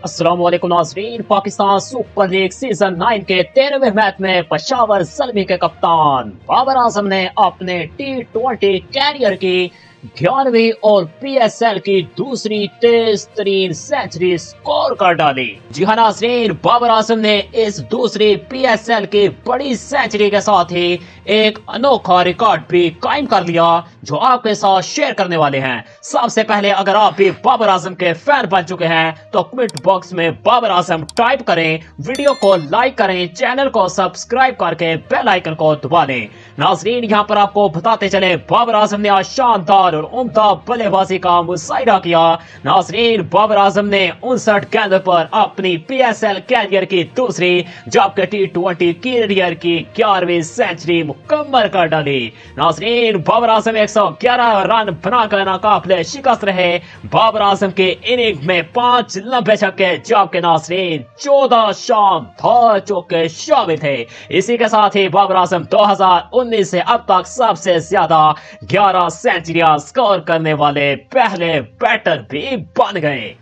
अस्सलाम वालेकुम नाज़रीन। पाकिस्तान सुपर लीग सीजन 9 के 13वें मैच में पेशावर ज़ल्मी के कप्तान बाबर आजम ने अपने T20 कैरियर की 11वीं और PSL की दूसरी तेज तरीन सेंचुरी स्कोर कर डाली। जी हाँ नाज़रीन, बाबर आजम ने इस दूसरी PSL की बड़ी सेंचुरी के साथ ही एक अनोखा रिकॉर्ड भी कायम कर लिया, जो आपके साथ शेयर करने वाले हैं। सबसे पहले अगर आप भी बाबर आजम के फैन बन चुके हैं तो कमेंट बॉक्स में बाबर आजम टाइप करें, वीडियो को लाइक करें, चैनल को सब्सक्राइब करके बेल आइकन को दबा दें। नाज़रीन, यहाँ पर आपको बताते चले बाबर आजम ने आज शानदार और उम्दा बल्लेबाजी का मुजाहिरा किया। नाज़रीन, बाबर आजम ने 59 गेंदों पर अपनी PSL कैरियर की दूसरी जबकि T20 कैरियर की 11वीं सेंचुरी मुकम्मल कर डाली। नाज़रीन, बाबर आजम 111 रन बनाकर नाकाबिले शिकस्त रहे। बाबर आजम के इनिंग में 5 लंबे छक्के जबकि नाज़रीन 14 शानदार चौके शामिल थे। इसी के साथ ही बाबर आजम 2019 से अब तक सबसे ज्यादा 11 सेंचुरियां स्कोर करने वाले पहले बैटर भी बन गए।